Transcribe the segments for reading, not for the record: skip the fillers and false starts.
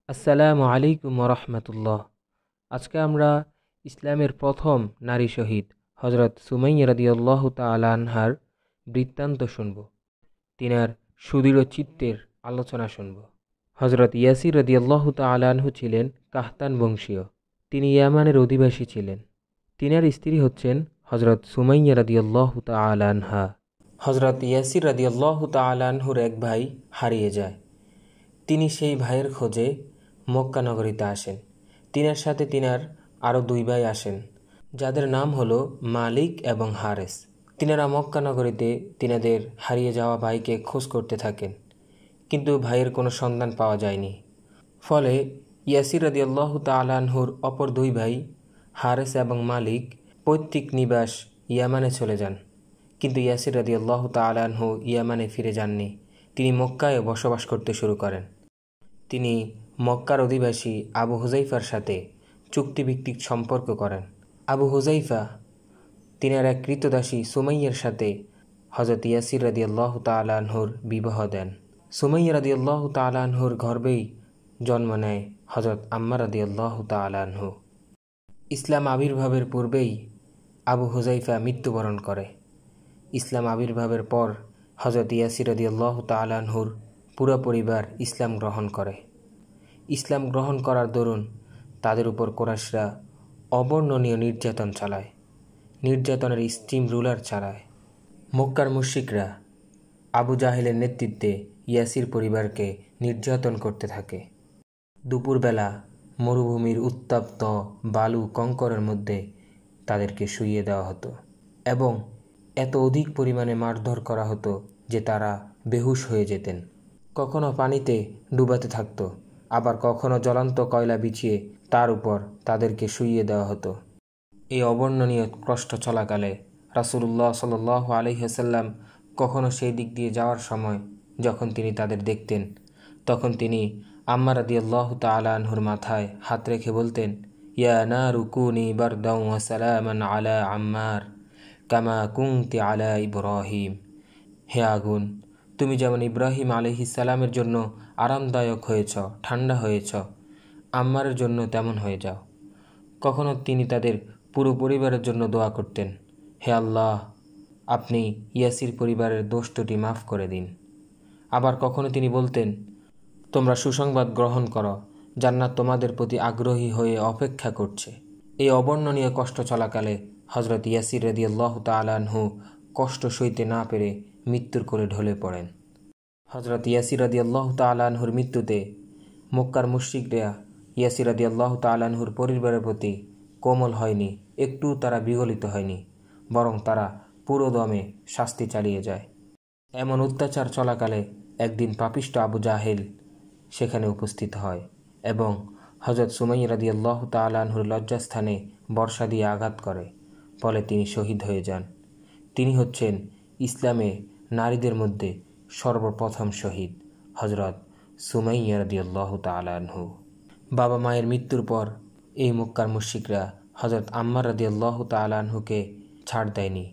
আসসালামু আলাইকুম রহমতুল্লাহ। আজকে আমরা ইসলামের প্রথম নারী শহীদ হজরত সুমাইয়া রাদিয়াল্লাহু তাআলা আনহার বৃত্তান্ত শুনব। তিনার সুদৃঢ় চিত্তের আলোচনা শুনব। হজরত ইয়াসির রাদিয়াল্লাহু তাআলা আনহু ছিলেন কাহতান বংশীয়। তিনি ইয়ামানের অধিবাসী ছিলেন। তিনার স্ত্রী হচ্ছেন হজরত সুমাইয়া রাদিয়াল্লাহু তাআলা আনহা। হজরত ইয়াসির রাদিয়াল্লাহু তাআলা আনহুর এক ভাই হারিয়ে যায়। তিনি সেই ভাইয়ের খোঁজে মক্কা নগরীতে আসেন। তিনার সাথে তিনার আরও দুই ভাই আসেন, যাদের নাম হলো মালিক এবং হারেস। তিনারা মক্কা নগরীতে তিনাদের হারিয়ে যাওয়া ভাইকে খোঁজ করতে থাকেন, কিন্তু ভাইয়ের কোনো সন্ধান পাওয়া যায়নি। ফলে ইয়াসির রাদিয়াল্লাহু তাআলা আনহুর অপর দুই ভাই হারেস এবং মালিক পৈতৃক নিবাস ইয়ামানে চলে যান। কিন্তু ইয়াসির রাদিয়াল্লাহু তাআলা আনহু ইয়ামানে ফিরে যাননি। তিনি মক্কায় বসবাস করতে শুরু করেন। তিনি মক্কার অধিবাসী আবু হুজাইফার সাথে চুক্তিভিত্তিক সম্পর্ক করেন। আবু হুজাইফা তিনার এক কৃতদাসী সুমাইয়ার সাথে হজরত ইয়াসির রাদিয়াল্লাহু তাআলা আনহুর বিবাহ দেন। সুমাইয়া রাদিয়াল্লাহু তাআলা আনহুর গর্ভেই জন্ম নেয় হজরত আম্মার রাদিয়াল্লাহু তাআলা আনহু। ইসলাম আবির্ভাবের পূর্বেই আবু হুজাইফা মৃত্যুবরণ করে। ইসলাম আবির্ভাবের পর হজরত ইয়াসির রাদিয়াল্লাহু তাআলা আনহুর পুরো পরিবার ইসলাম গ্রহণ করে। ইসলাম গ্রহণ করার দরুন তাদের উপর কুরাইশরা অবর্ণনীয় নির্যাতন চালায়, নির্যাতনের স্টিম রুলার চালায়। মক্কার মুশরিকরা আবু জাহেলের নেতৃত্বে ইয়াসির পরিবারকে নির্যাতন করতে থাকে। দুপুরবেলা মরুভূমির উত্তপ্ত বালু কঙ্করের মধ্যে তাদেরকে শুইয়ে দেওয়া হতো এবং এত অধিক পরিমাণে মারধর করা হতো যে তারা বেহুশ হয়ে যেতেন। কখনো পানিতে ডুবাতে থাকতো, আবার কখনো জ্বলন্ত কয়লা বিছিয়ে তার উপর তাদেরকে শুইয়ে দেওয়া হতো। এই অবর্ণনীয় কষ্ট চলাকালে রাসূলুল্লাহ সাল্লাল্লাহু আলাইহি ওয়াসাল্লাম কখনো সেই দিক দিয়ে যাওয়ার সময় যখন তিনি তাদের দেখতেন, তখন তিনি আম্মার রাদিয়াল্লাহু তাআলা আনহুর মাথায় হাত রেখে বলতেন, ইয়া নারু কুনি বারদাও ওয়া সালামান আলা আম্মার কামা কুনতি আলা ইব্রাহিম। হে আগুন, তুমি যেমন ইব্রাহিম আলাইহিস সালামের জন্য আরামদায়ক হয়েছ, ঠান্ডা হয়েছ, আম্মারের জন্য তেমন হয়ে যাও। কখনো তিনি তাদের পুরো পরিবারের জন্য দোয়া করতেন, হে আল্লাহ, আপনি ইয়াসির পরিবারের দোষটি মাফ করে দিন। আবার কখনো তিনি বলতেন, তোমরা সুসংবাদ গ্রহণ করো, জান্নাত তোমাদের প্রতি আগ্রহী হয়ে অপেক্ষা করছে। এই অবর্ণনীয় কষ্ট চলাকালে হজরত ইয়াসির রাদিয়াল্লাহু তাআলা আনহু কষ্ট সইতে না পেরে মৃত্যুর কোলে ঢলে পড়েন। হজরত ইয়াসির রাদিয়াল্লাহু তাআলা আনহুর মৃত্যুতে মক্কার মুশরিকরা ইয়াসির রাদিয়াল্লাহু তাআলা আনহুর পরিবারের প্রতি কোমল হয়নি, একটু তারা বিগলিত হয়নি, বরং তারা পুরো দমে শাস্তি চালিয়ে যায়। এমন অত্যাচার চলাকালে একদিন পাপিষ্ঠ আবু জাহেল সেখানে উপস্থিত হয় এবং হজরত সুমাইয়া রাদিয়াল্লাহু তাআলা আনহুর লজ্জাস্থানে বর্ষা দিয়ে আঘাত করে। ফলে তিনি শহীদ হয়ে যান। তিনি হচ্ছেন ইসলামে নারীদের মধ্যে সর্বপ্রথম শহীদ হজরত সুমাইয়া রাদিয়াল্লাহু তাআলা আনহু। বাবা মায়ের মৃত্যুর পর এই মক্কার মুশরিকরা হজরত আম্মার রাদিয়াল্লাহু তাআলা আনহুকে ছাড় দেয়নি।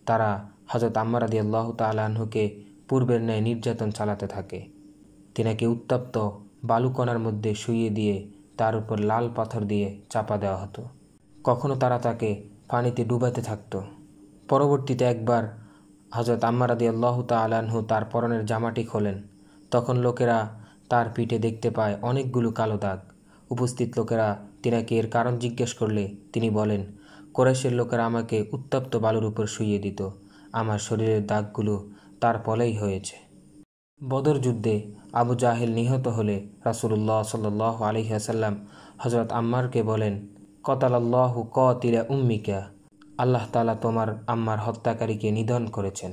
তারা হজরত আম্মার রাদিয়াল্লাহু তাআলা আনহুকে পূর্বের ন্যায় নির্যাতন চালাতে থাকে। তিনাকে উত্তপ্ত বালুকণার মধ্যে শুইয়ে দিয়ে তার উপর লাল পাথর দিয়ে চাপা দেওয়া হতো। কখনো তারা তাকে পানিতে ডুবাতে থাকতো। পরবর্তীতে একবার হজরত আম্মার রাদিয়াল্লাহু তাআলা আনহু তার পরনের জামাটি খোলেন। তখন লোকেরা তার পিঠে দেখতে পায় অনেকগুলো কালো দাগ। উপস্থিত লোকেরা তিনাকে এর কারণ জিজ্ঞেস করলে তিনি বলেন, কুরাইশের লোকেরা আমাকে উত্তপ্ত বালুর উপর শুইয়ে দিত, আমার শরীরের দাগগুলো তার ফলেই হয়েছে। বদর যুদ্ধে আবু জাহেল নিহত হলে রাসূলুল্লাহ সাল্লাল্লাহু আলাইহি ওয়াসাল্লাম হজরত আম্মারকে বলেন, কতালাল্লাহু কাতিলা উম্মিকা, আল্লাহ তাআলা তোমার আম্মার হত্যাকারীকে নিধন করেছেন।